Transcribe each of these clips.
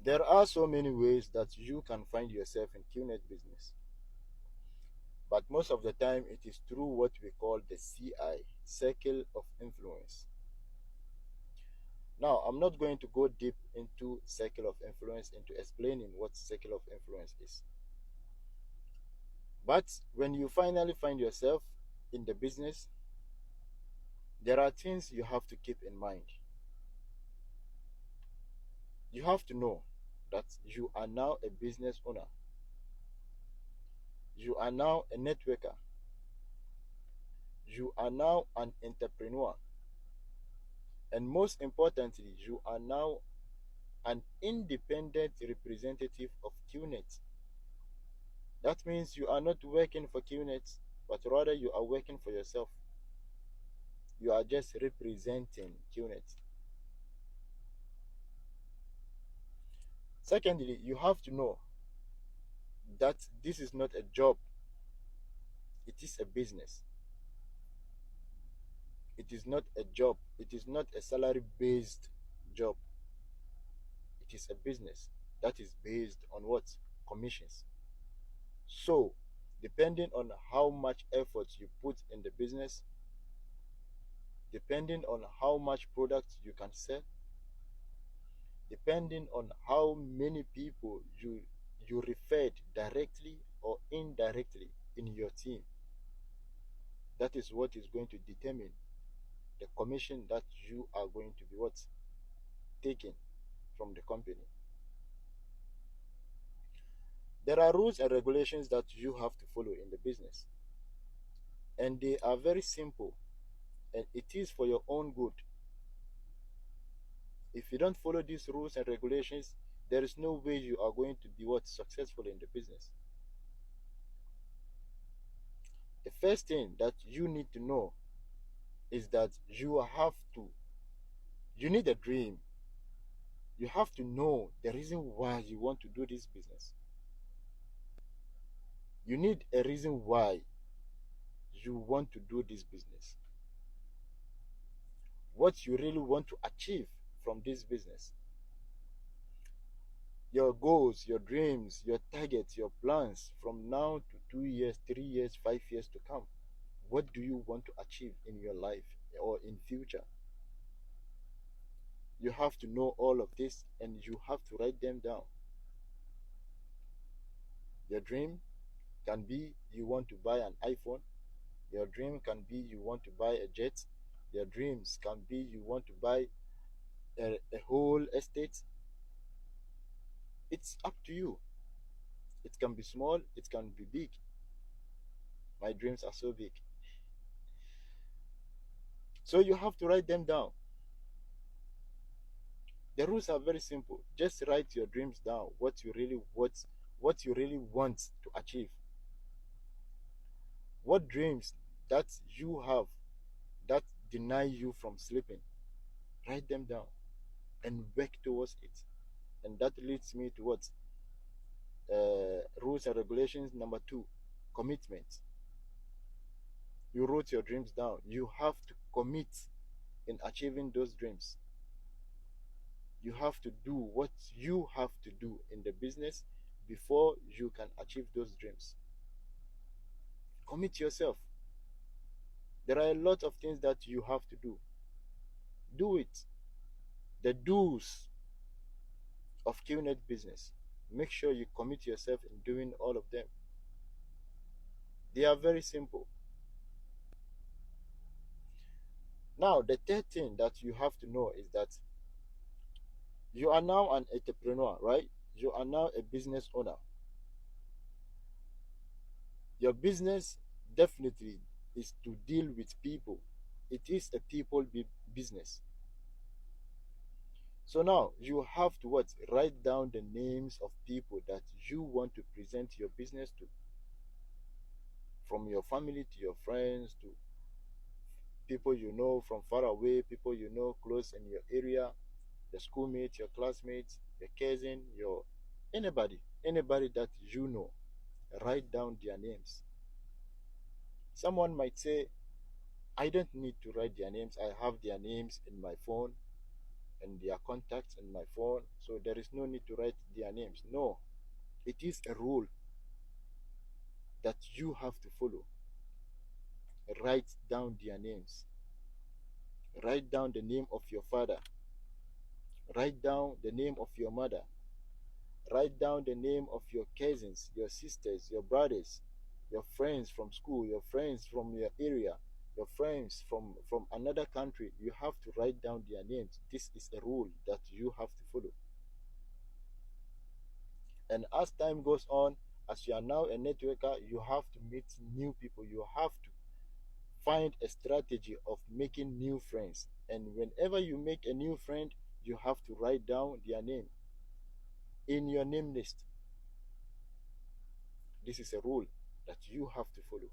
There are so many ways that you can find yourself in QNET business, but most of the time it is through what we call the CI, circle of influence. Now, I'm not going to go deep into circle of influence, into explaining what circle of influence is. But when you finally find yourself in the business, there are things you have to keep in mind. You have to know that you are now a business owner. You are now a networker. You are now an entrepreneur. And most importantly, you are now an independent representative of QNET. That means you are not working for QNET, but rather you are working for yourself. You are just representing QNET. Secondly, you have to know that this is not a job, it is a business. It is not a job, it is not a salary based job. It is a business that is based on what? Commissions. So, depending on how much effort you put in the business, depending on how much product you can sell, depending on how many people you referred directly or indirectly in your team, that is what is going to determine the commission that you are going to be what? Taking from the company. There are rules and regulations that you have to follow in the business, and they are very simple, and it is for your own good. If you don't follow these rules and regulations, there is no way you are going to be what? Successful in the business. The first thing that you need to know is that you need a dream. You have to know the reason why you want to do this business. You need a reason why you want to do this business. What you really want to achieve from this business. Your goals, your dreams, your targets, your plans from now to 2 years, 3 years, 5 years to come. What do you want to achieve in your life or in future? You have to know all of this and you have to write them down. Your dream can be you want to buy an iPhone. Your dream can be you want to buy a jet. Your dreams can be you want to buy a whole estate. It's up to you. It can be small, it can be big. My dreams are so big. So you have to write them down. The rules are very simple. Just write your dreams down, what you really want to achieve. What dreams that you have that deny you from sleeping. Write them down and work towards it. And that leads me to what? Rules and regulations number 2, commitment. You wrote your dreams down. You have to commit in achieving those dreams. You have to do what you have to do in the business before you can achieve those dreams. Commit yourself. There are a lot of things that you have to do. Do it. The do's of QNET business. Make sure you commit yourself in doing all of them. They are very simple. Now, the third thing that you have to know is that you are now an entrepreneur, right? You are now a business owner. Your business definitely is to deal with people. It is a people business. So now you have to what? Write down the names of people that you want to present your business to. From your family to your friends to people you know from far away, people you know close in your area, your schoolmates, your classmates, your cousin, your anybody that you know. Write down their names. Someone might say, I don't need to write their names. I have their names in my phone. and their contacts in my phone, so there is no need to write their names. No, it is a rule that you have to follow. Write down their names. Write down the name of your father. Write down the name of your mother. Write down the name of your cousins, your sisters, your brothers, your friends from school, your friends from your area, your friends from another country. You have to write down their names. This is a rule that you have to follow. And as time goes on, as you are now a networker, you have to meet new people. You have to find a strategy of making new friends. And whenever you make a new friend, you have to write down their name in your name list. This is a rule that you have to follow.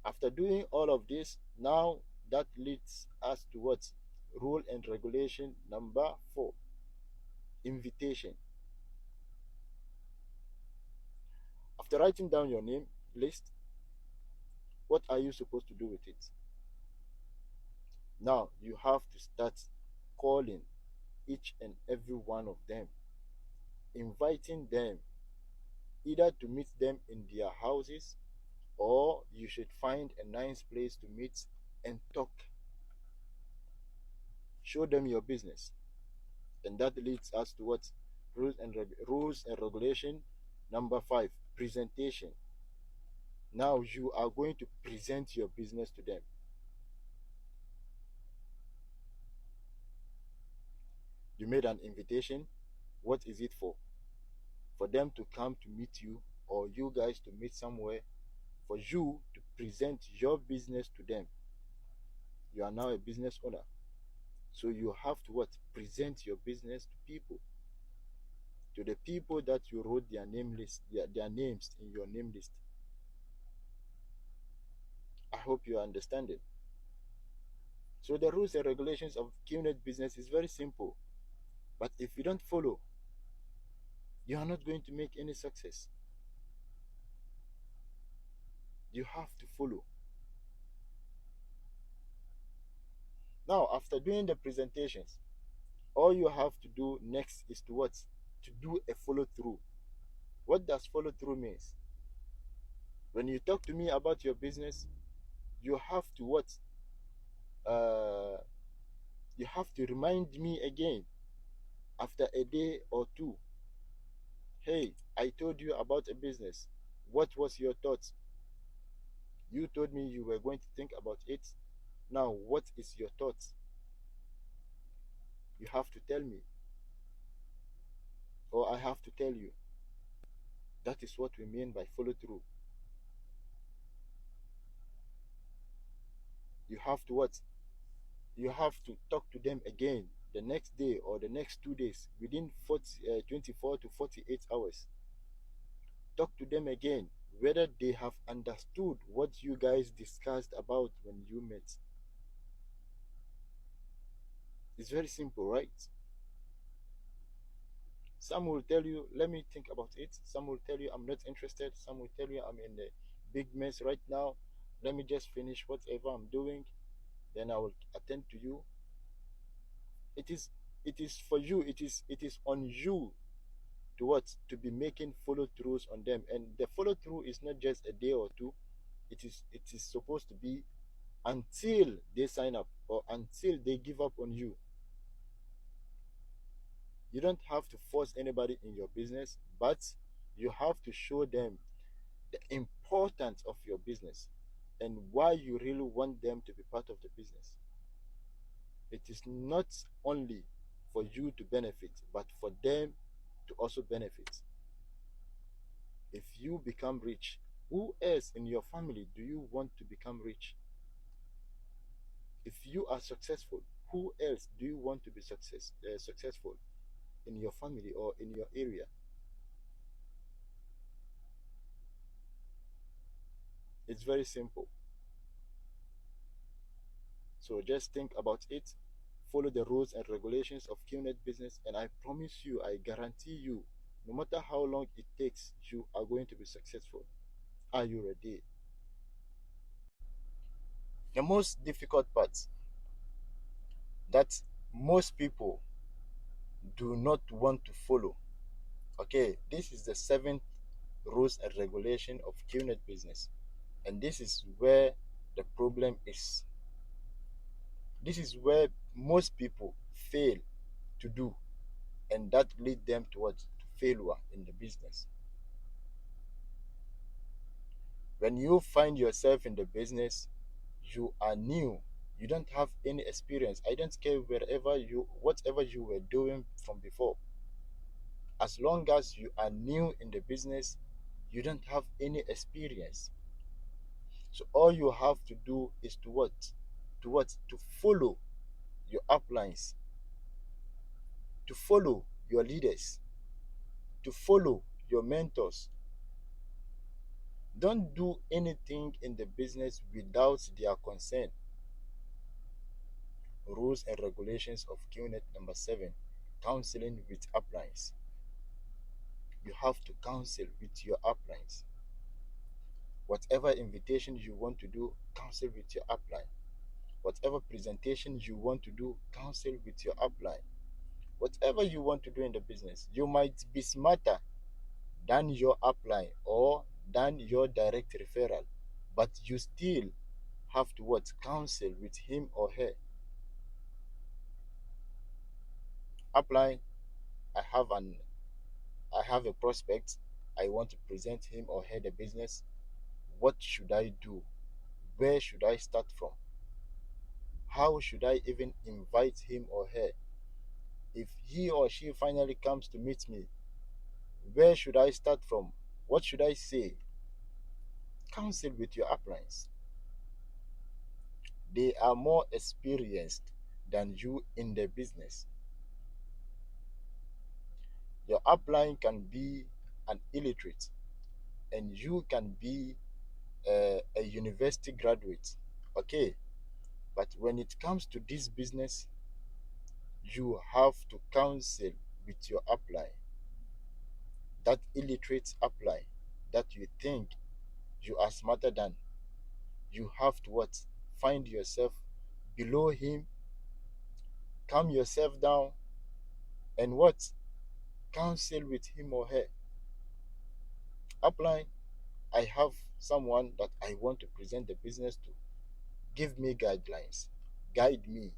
After doing all of this, now that leads us to what? Rule and regulation number 4, invitation. After writing down your name list, what are you supposed to do with it? Now you have to start calling each and every one of them, inviting them either to meet them in their houses, or you should find a nice place to meet and talk. Show them your business. And that leads us to what? Rules and regulation number 5, presentation. Now you are going to present your business to them. You made an invitation. What is it for? For them to come to meet you, or you guys to meet somewhere, for you to present your business to them. You are now a business owner. So you have to what? Present your business to people. To the people that you wrote their name list, their names in your name list. I hope you understand it. So the rules and regulations of QNET business is very simple. But if you don't follow, you are not going to make any success. You have to follow. Now, after doing the presentations, all you have to do next is to what? To do a follow through. What does follow through means? When you talk to me about your business, you have to what? Uh, you have to remind me again after a day or two. Hey, I told you about a business. What was your thoughts? You told me you were going to think about it. Now, what is your thoughts? You have to tell me, or I have to tell you. That is what we mean by follow through. You have to what? You have to talk to them again the next day or the next 2 days within 24 to 48 hours. Talk to them again whether they have understood what you guys discussed about when you met. It's very simple, right? Some will tell you, let me think about it. Some will tell you, I'm not interested. Some will tell you, I'm in a big mess right now. Let me just finish whatever I'm doing, then I will attend to you. It is for you. It is on you to what? To be making follow throughs on them. And the follow through is not just a day or two. It is supposed to be until they sign up or until they give up on you. You don't have to force anybody in your business, but you have to show them the importance of your business and why you really want them to be part of the business. It is not only for you to benefit, but for them to also benefit. If you become rich, who else in your family do you want to become rich? If you are successful, who else do you want to be successful in your family or in your area? It's very simple. So just think about it, follow the rules and regulations of QNET business, and I promise you, I guarantee you, no matter how long it takes, you are going to be successful. Are you ready? The most difficult part that most people do not want to follow. Okay, this is the seventh rules and regulation of QNET business, and this is where the problem is. This is where most people fail to do, and that lead them towards failure in the business. When you find yourself in the business, you are new. You don't have any experience. I don't care whatever you were doing from before. As long as you are new in the business, you don't have any experience. So all you have to do is to what? To follow your uplines, to follow your leaders, to follow your mentors. Don't do anything in the business without their consent. Rules and regulations of QNET number 7, counseling with uplines. You have to counsel with your uplines. Whatever invitation you want to do, counsel with your upline. Whatever presentation you want to do, counsel with your upline. Whatever you want to do in the business, you might be smarter than your upline or than your direct referral, but you still have to what? Counsel with him or her. Upline, I have an I have a prospect. I want to present him or her the business. What should I do? Where should I start from? How should I even invite him or her? If he or she finally comes to meet me, where should I start from? What should I say? Counsel with your uplines. They are more experienced than you in the business. Your upline can be an illiterate and you can be a university graduate. Okay, but when it comes to this business, you have to counsel with your upline, that illiterate upline that you think you are smarter than. You have to what? Find yourself below him, calm yourself down, and what? Counsel with him or her. Upline, I have someone that I want to present the business to. Give me guidelines, guide me,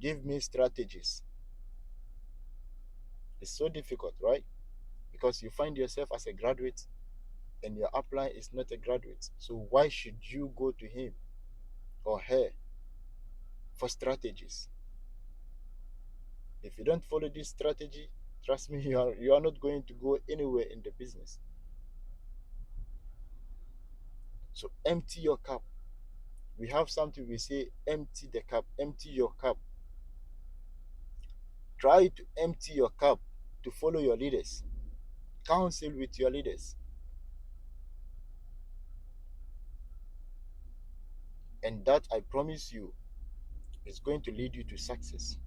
give me strategies. It's so difficult, right? Because you find yourself as a graduate and your upline is not a graduate. So why should you go to him or her for strategies? If you don't follow this strategy, trust me, you are not going to go anywhere in the business. So empty your cup. We have something we say, empty the cup, empty your cup. Try to empty your cup to follow your leaders. Counsel with your leaders. And that, I promise you, is going to lead you to success.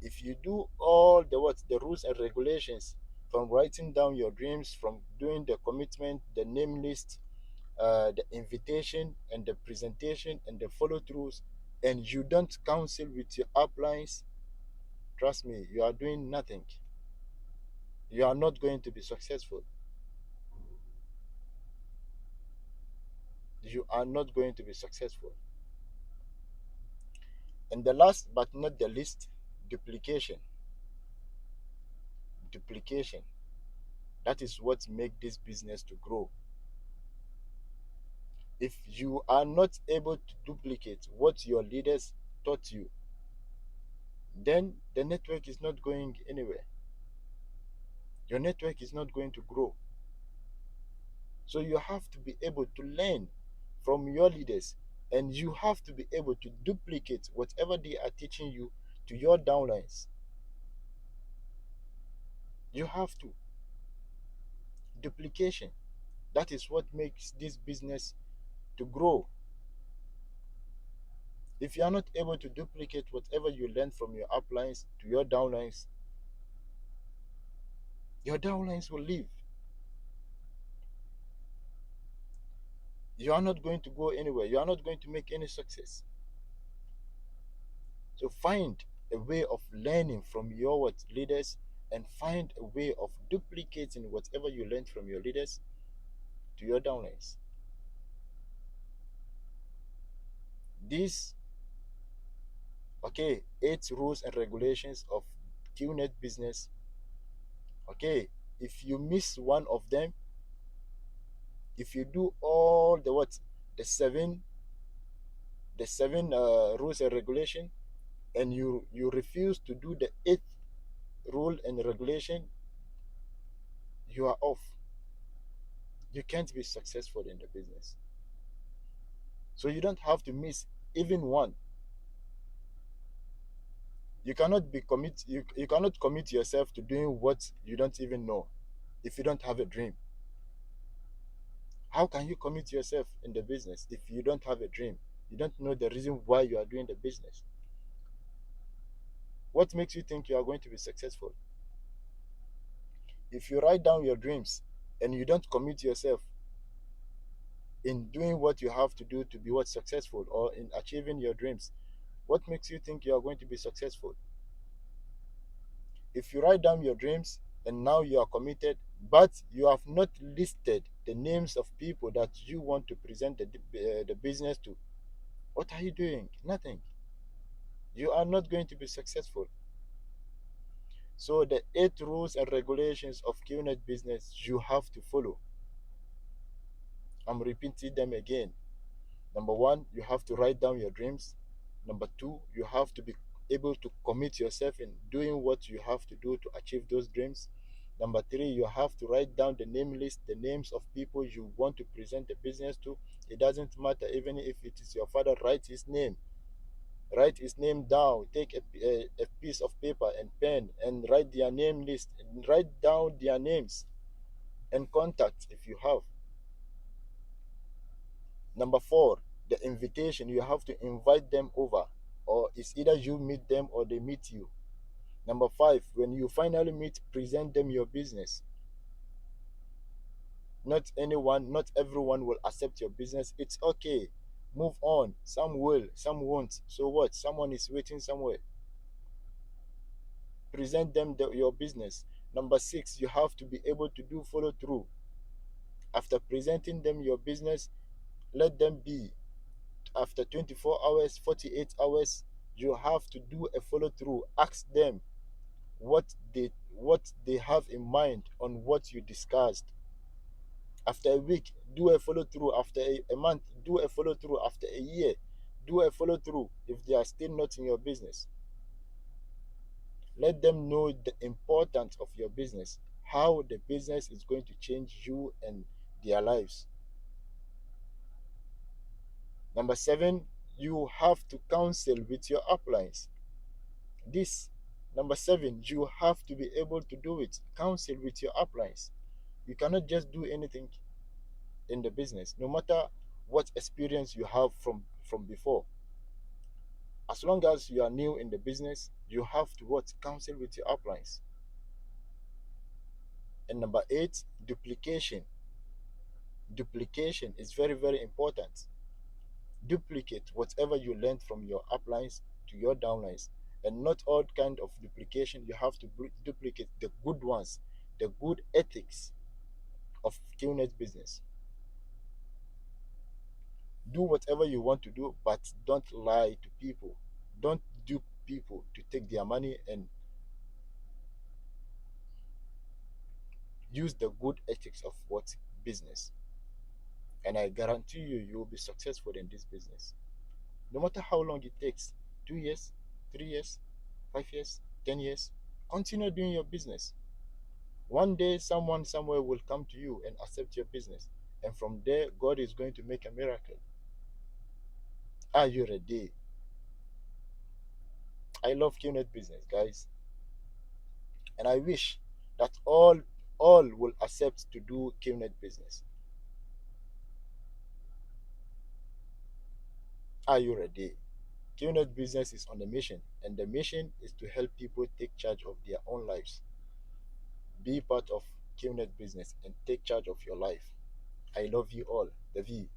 If you do all the rules and regulations, from writing down your dreams, from doing the commitment, the name list, the invitation and the presentation and the follow throughs, and you don't counsel with your uplines, trust me, you are doing nothing. You are not going to be successful. You are not going to be successful. And the last but not the least, duplication. Duplication. That is what makes this business to grow. If you are not able to duplicate what your leaders taught you, then the network is not going anywhere. Your network is not going to grow. So you have to be able to learn from your leaders, and you have to be able to duplicate whatever they are teaching you to your downlines. You have to. Duplication. That is what makes this business to grow. If you are not able to duplicate whatever you learn from your uplines to your downlines will leave. You are not going to go anywhere. You are not going to make any success. So find a way of learning from your what leaders, and find a way of duplicating whatever you learned from your leaders to your downlines. These, okay, 8 rules and regulations of QNET business. Okay, if you miss one of them, if you do all the what, the seven rules and regulation, and you refuse to do the 8th rule and regulation, you are off. You can't be successful in the business. So you don't have to miss even one. You cannot be commit you cannot commit yourself to doing what you don't even know if you don't have a dream. How can you commit yourself in the business if you don't have a dream? You don't know the reason why you are doing the business. What makes you think you are going to be successful? If you write down your dreams and you don't commit yourself in doing what you have to do to be what successful, or in achieving your dreams, what makes you think you are going to be successful? If you write down your dreams and now you are committed, but you have not listed the names of people that you want to present the business to, what are you doing? Nothing. You are not going to be successful. So the 8 rules and regulations of QNET business you have to follow. I'm repeating them again. Number one, you have to write down your dreams. Number two, you have to be able to commit yourself in doing what you have to do to achieve those dreams. Number three, you have to write down the name list, the names of people you want to present the business to. It doesn't matter, even if it is your father, write his name. Write his name down. Take a piece of paper and pen and write their name list, and write down their names and contacts if you have. Number four, the invitation. You have to invite them over, or it's either you meet them or they meet you. Number five, when you finally meet, present them your business. Not anyone, not everyone will accept your business. It's okay. Move on. Some will, some won't. So what? Someone is waiting somewhere. Present them your business. Number six, you have to be able to do follow through. After presenting them your business, let them be. After 24 hours, 48 hours, you have to do a follow through. Ask them what they have in mind on what you discussed. After a week, do a follow through. After a month, do a follow through. After a year, do a follow through. If they are still not in your business, let them know the importance of your business, how the business is going to change you and their lives. Number seven, you have to counsel with your uplines. This, number seven, you have to be able to do it. Counsel with your uplines. You cannot just do anything in the business, no matter what experience you have from before. As long as you are new in the business, you have to what? Counsel with your uplines. And number eight, duplication. Duplication is very, very important. Duplicate whatever you learned from your uplines to your downlines, and not all kind of duplication. You have to duplicate the good ones, the good ethics of QNET business. Do whatever you want to do, but don't lie to people. Don't dupe people to take their money, and use the good ethics of what business. And I guarantee you, you will be successful in this business. No matter how long it takes, 2 years, 3 years, 5 years, 10 years, continue doing your business. One day, someone somewhere will come to you and accept your business. And from there, God is going to make a miracle. Are you ready? I love QNET business, guys. And I wish that all will accept to do QNET business. Are you ready? QNET business is on a mission, and the mission is to help people take charge of their own lives. Be part of QNET business and take charge of your life. I love you all. The V.